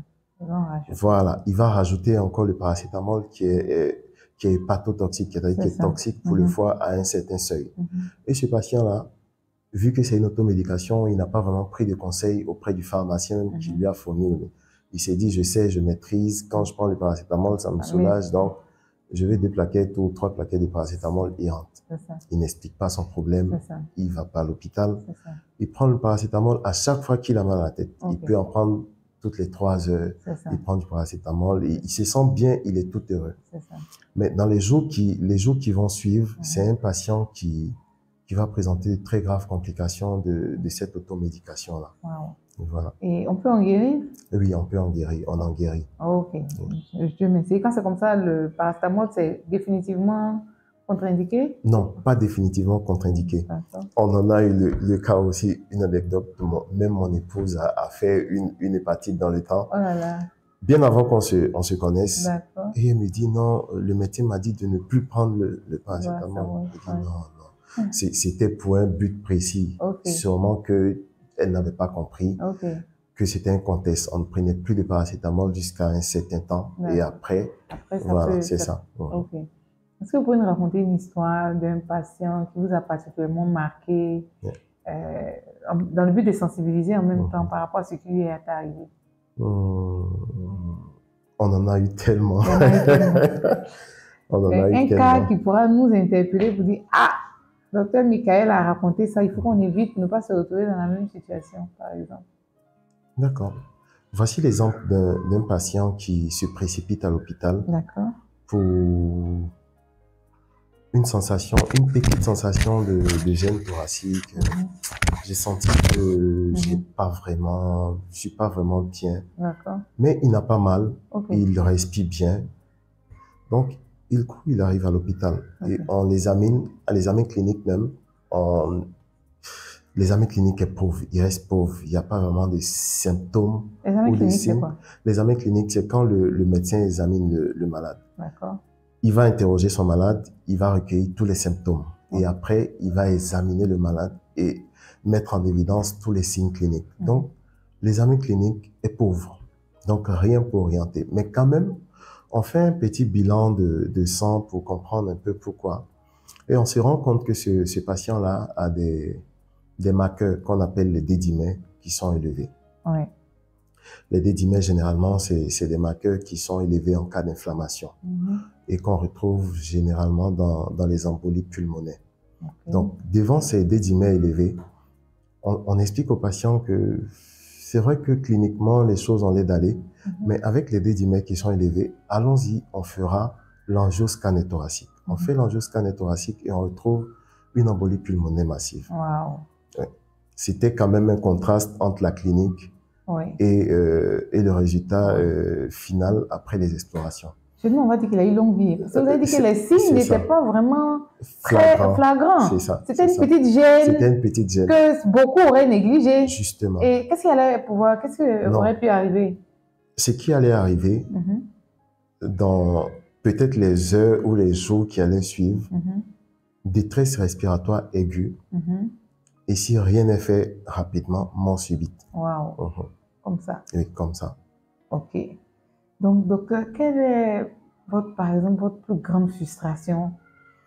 S1: Voilà. Il va rajouter encore le paracétamol qui est hépatotoxique, c'est-à-dire qui est toxique pour le foie à un certain seuil. Et ce patient-là, vu que c'est une automédication, il n'a pas vraiment pris de conseils auprès du pharmacien qui lui a fourni. Il s'est dit, je sais, je maîtrise. Quand je prends le paracétamol, ça me soulage. Donc, je vais 2 plaquettes ou 3 plaquettes de paracétamol, il rentre. Il n'explique pas son problème. Il va pas à l'hôpital. Il prend le paracétamol à chaque fois qu'il a mal à la tête. Il peut en prendre toutes les 3 heures. Il prend du paracétamol. Il se sent bien, il est tout heureux. Mais dans les jours qui vont suivre, c'est un patient qui va présenter de très graves complications de cette automédication-là. Voilà.
S2: Et on peut en guérir?
S1: Oui, on peut en guérir, on en guérit.
S2: Ok. Dieu merci. Quand c'est comme ça, le paracétamol, c'est définitivement contre-indiqué?
S1: Non, pas définitivement contre-indiqué. On en a eu le cas aussi, une anecdote, même mon épouse a fait une hépatite dans le temps.
S2: Oh là là.
S1: Bien avant qu'on se connaisse.
S2: D'accord.
S1: Et elle me dit non, le médecin m'a dit de ne plus prendre le paracétamol. Je dis non. C'était pour un but précis. Sûrement qu'elle n'avait pas compris que c'était un contexte. On ne prenait plus de paracétamol jusqu'à un certain temps. Et après voilà, c'est ça.
S2: Est-ce que vous pouvez nous raconter une histoire d'un patient qui vous a particulièrement marqué dans le but de sensibiliser en même temps par rapport à ce qui lui est arrivé?
S1: On en a eu tellement.
S2: On en a eu un cas qui pourra nous interpeller pour dire « Ah, docteur Michael a raconté ça, il faut qu'on évite de ne pas se retrouver dans la même situation, par exemple. »
S1: D'accord. Voici l'exemple d'un patient qui se précipite à l'hôpital pour une petite sensation de gêne thoracique. J'ai senti que je suis pas vraiment bien. Mais il n'a pas mal, il respire bien. Donc, il arrive à l'hôpital et on l'examine, à l'examen clinique même, l'examen clinique est pauvre, il reste pauvre, il n'y a pas vraiment de symptômes ou de signes. L'examen clinique, c'est quand le médecin examine le malade. Il va interroger son malade, il va recueillir tous les symptômes et après, il va examiner le malade et mettre en évidence tous les signes cliniques. Donc, l'examen clinique est pauvre, donc rien pour orienter. Mais quand même, on fait un petit bilan de sang pour comprendre un peu pourquoi. Et on se rend compte que ce patient-là a des marqueurs qu'on appelle les D-dimers qui sont élevés. Les D-dimers, généralement, c'est des marqueurs qui sont élevés en cas d'inflammation et qu'on retrouve généralement dans les embolies pulmonaires. Donc, devant ces D-dimers élevés, on explique au patient que c'est vrai que cliniquement, les choses ont l'air d'aller, mais avec les D-dimers qui sont élevés, allons-y, on fera l'angioscanner thoracique. On fait l'angioscanner thoracique et on retrouve une embolie pulmonaire massive. C'était quand même un contraste entre la clinique et le résultat final après les explorations.
S2: Chez nous, on va dire qu'il a eu longue vie. Parce que vous avez dit que les signes n'étaient pas vraiment très flagrants.
S1: C'est ça.
S2: C'était une petite gêne.
S1: C'était une petite gêne.
S2: Que beaucoup auraient négligé.
S1: Justement.
S2: Et qu'est-ce qui aurait pu arriver?
S1: Ce qui allait arriver dans peut-être les heures ou les jours qui allaient suivre, détresse respiratoire aiguë. Et si rien n'est fait rapidement, mort subite.
S2: Wow. Comme ça.
S1: Oui, comme ça.
S2: Ok. Donc, docteur, quelle est, par exemple, votre plus grande frustration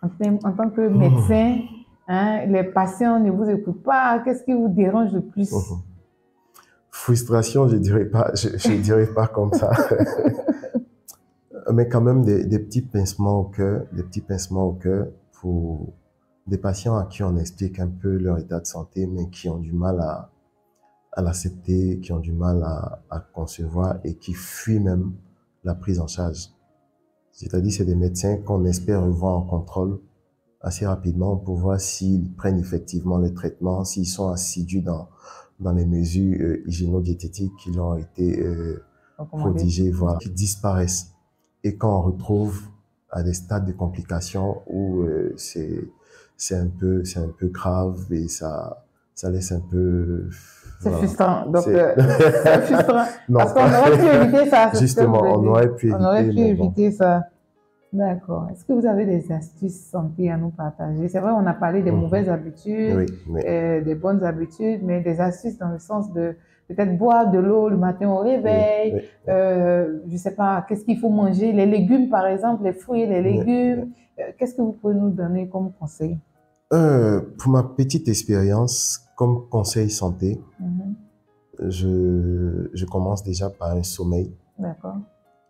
S2: en tant que médecin? Les patients ne vous écoutent pas. Qu'est-ce qui vous dérange le plus?
S1: Frustration, je dirais pas comme ça. Mais quand même des petits pincements au cœur pour des patients à qui on explique un peu leur état de santé, mais qui ont du mal à l'accepter, qui ont du mal à concevoir et qui fuient même la prise en charge. C'est-à-dire, c'est des médecins qu'on espère revoir en contrôle assez rapidement pour voir s'ils prennent effectivement le traitement, s'ils sont assidus dans les mesures hygiéno-diététiques qui leur ont été prodigées, voilà, qui disparaissent. Et quand on retrouve à des stades de complications où c'est un peu grave et ça laisse un peu...
S2: C'est frustrant, docteur. C'est frustrant. Non, parce qu'on aurait pu éviter ça.
S1: Justement, on aurait pu
S2: éviter ça. D'accord. Est-ce que vous avez des astuces santé à nous partager? C'est vrai, on a parlé des mauvaises habitudes, des bonnes habitudes, mais des astuces dans le sens de peut-être boire de l'eau le matin au réveil, je sais pas, qu'est-ce qu'il faut manger, les légumes par exemple, les fruits et les légumes. Qu'est-ce que vous pouvez nous donner comme conseil?
S1: Pour ma petite expérience, comme conseil santé, je commence déjà par un sommeil.
S2: D'accord.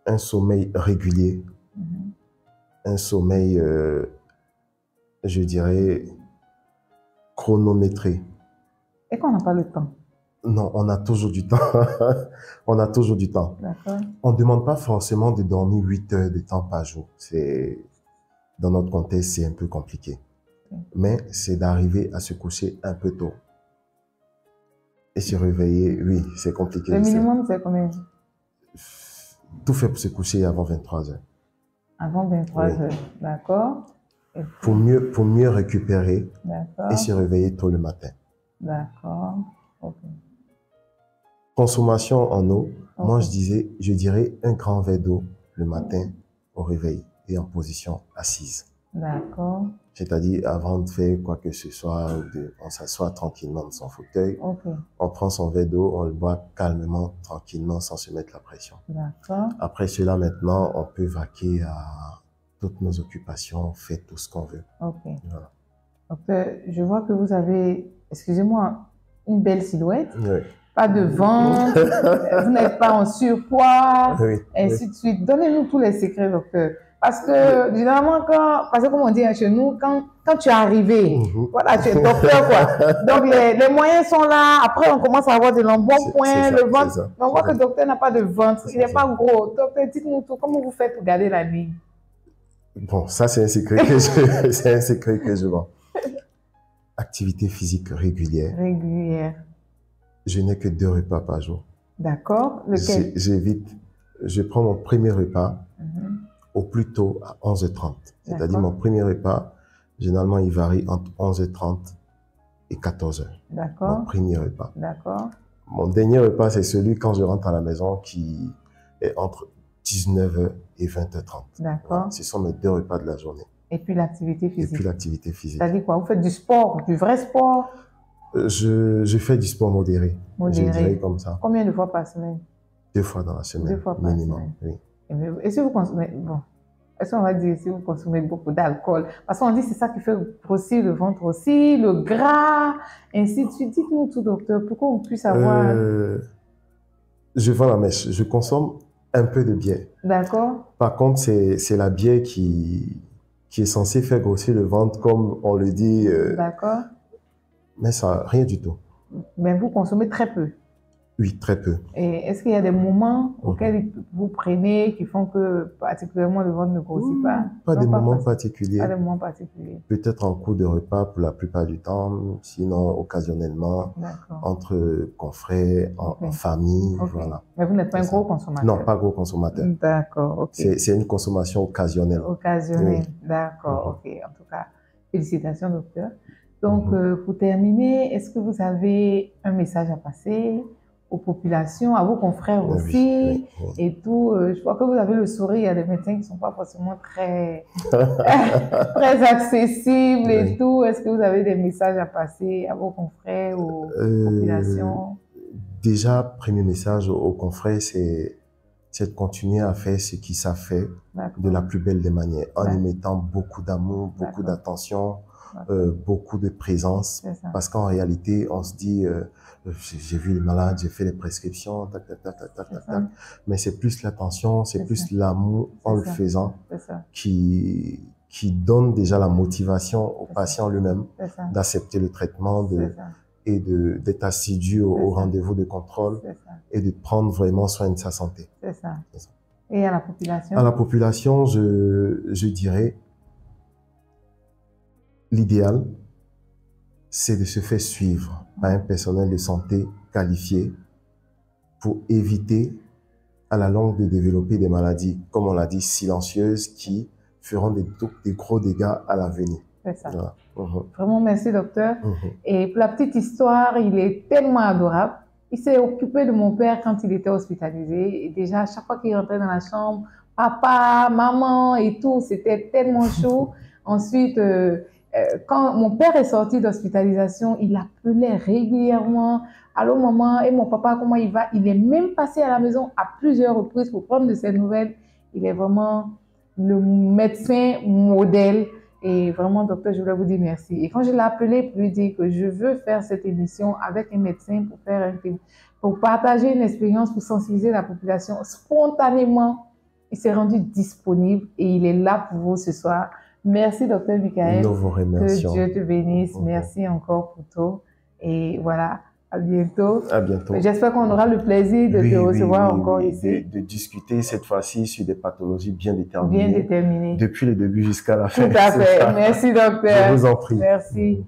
S1: Un sommeil régulier. Un sommeil, je dirais, chronométré.
S2: Et qu'on n'a pas le temps?
S1: Non, on a toujours du temps. On a toujours du temps.
S2: D'accord.
S1: On ne demande pas forcément de dormir 8 heures de temps par jour. Dans notre contexte, c'est un peu compliqué. Mais c'est d'arriver à se coucher un peu tôt. Et se réveiller, oui, c'est compliqué.
S2: Le minimum, c'est combien?
S1: Tout fait pour se coucher avant 23 heures.
S2: Avant 23 heures, d'accord.
S1: Pour mieux récupérer et se réveiller tôt le matin.
S2: D'accord.
S1: Consommation en eau, moi je dirais un grand verre d'eau le matin au réveil et en position assise.
S2: D'accord.
S1: C'est-à-dire, avant de faire quoi que ce soit, on s'assoit tranquillement dans son fauteuil, on prend son verre d'eau, on le boit calmement, tranquillement, sans se mettre la pression.
S2: D'accord.
S1: Après cela, maintenant, on peut vaquer à toutes nos occupations, on fait tout ce qu'on veut.
S2: Ok. Voilà. Donc, je vois que vous avez, excusez-moi, une belle silhouette.
S1: Oui.
S2: Pas de ventre, vous n'êtes pas en surpoids,
S1: oui,
S2: ainsi de suite. Donnez-nous tous les secrets, docteur. Parce que, généralement, parce que comme on dit chez nous, quand tu es arrivé, voilà, tu es docteur, quoi. Donc, les moyens sont là. Après, on commence à avoir de l'embonpoint, le ventre. Mais on voit que le docteur n'a pas de ventre, il n'est pas gros. Docteur, dites-nous tout, comment vous faites pour garder la ligne?
S1: Bon, ça, c'est un secret que je vends. Activité physique régulière.
S2: Régulière.
S1: Je n'ai que 2 repas par jour.
S2: D'accord. Lequel?
S1: J'évite. Je prends mon premier repas au plus tôt à 11h30. C'est-à-dire mon premier repas, généralement, il varie entre 11h30 et 14h.
S2: D'accord.
S1: Mon premier repas.
S2: D'accord.
S1: Mon dernier repas, c'est celui quand je rentre à la maison qui est entre 19h et 20h30.
S2: D'accord.
S1: Voilà, ce sont mes 2 repas de la journée.
S2: Et puis l'activité physique.
S1: Et puis l'activité physique.
S2: C'est-à-dire quoi? Vous faites du sport, du vrai sport?
S1: Je fais du sport modéré.
S2: Modéré.
S1: Je dirais comme ça.
S2: Combien de fois par semaine?
S1: 2 fois dans la semaine.
S2: 2 fois par
S1: minimum,
S2: semaine.
S1: Oui.
S2: Et si vous consommez, bon, est-ce qu'on va dire si vous consommez beaucoup d'alcool? Parce qu'on dit que c'est ça qui fait grossir le ventre aussi, le gras, ainsi de suite. Dites-nous tout, docteur, pour qu'on puisse avoir...
S1: Je vends la mèche. Je consomme un peu de bière.
S2: D'accord.
S1: Par contre, c'est la bière qui est censée faire grossir le ventre, comme on le dit.
S2: D'accord.
S1: Mais ça, rien du tout.
S2: Mais vous consommez très peu?
S1: Oui, très peu.
S2: Et est-ce qu'il y a des moments auxquels vous prenez qui font que particulièrement le ventre ne grossit pas?
S1: Pas de moments particuliers.
S2: Pas de moments particuliers.
S1: Peut-être en cours de repas pour la plupart du temps, sinon occasionnellement, entre confrères, en famille, voilà.
S2: Mais vous n'êtes pas un gros consommateur?
S1: Non, pas gros consommateur.
S2: D'accord, ok.
S1: C'est une consommation occasionnelle.
S2: Occasionnelle, d'accord, ok. En tout cas, félicitations, docteur. Donc, pour terminer, est-ce que vous avez un message à passer aux populations, à vos confrères aussi, et tout? Je vois que vous avez le sourire, il y a des médecins qui ne sont pas forcément très, très accessibles et tout. Est-ce que vous avez des messages à passer à vos confrères, aux populations?
S1: Déjà, premier message aux confrères, c'est de continuer à faire ce qu'ils savent faire de la plus belle des manières, en y mettant beaucoup d'amour, beaucoup d'attention, beaucoup de présence, parce qu'en réalité, on se dit, j'ai vu les malades, j'ai fait les prescriptions, tac, tac, tac, tac, tac, tac, tac. Mais c'est plus l'attention, c'est plus l'amour en le faisant qui donne déjà la motivation au patient lui-même d'accepter le traitement et d'être assidu au rendez-vous de contrôle et de prendre vraiment soin de sa santé.
S2: C'est ça. Et à la population?
S1: À la population, je dirais, l'idéal, c'est de se faire suivre par un personnel de santé qualifié pour éviter à la longue de développer des maladies, comme on l'a dit, silencieuses, qui feront des gros dégâts à l'avenir.
S2: C'est ça. Voilà. Vraiment, merci, docteur. Et pour la petite histoire, il est tellement adorable. Il s'est occupé de mon père quand il était hospitalisé. Et déjà, à chaque fois qu'il rentrait dans la chambre, papa, maman et tout, c'était tellement chaud. Ensuite, quand mon père est sorti d'hospitalisation, il appelait régulièrement. Allô, maman, et mon papa, comment il va? Il est même passé à la maison à plusieurs reprises pour prendre de ses nouvelles. Il est vraiment le médecin modèle. Et vraiment, docteur, je voulais vous dire merci. Et quand je l'ai appelé pour lui dire que je veux faire cette émission avec un médecin pour partager une expérience, pour sensibiliser la population, spontanément, il s'est rendu disponible et il est là pour vous ce soir. Merci, docteur Michael.
S1: Nous vous remercions.
S2: Que Dieu te bénisse. Merci encore pour tout. Et voilà, à bientôt.
S1: À bientôt.
S2: J'espère qu'on aura le plaisir de te recevoir encore ici.
S1: De discuter cette fois-ci sur des pathologies bien déterminées.
S2: Bien déterminées.
S1: Depuis le début jusqu'à la fin.
S2: Tout à fait. Merci, docteur.
S1: Je vous en prie.
S2: Merci.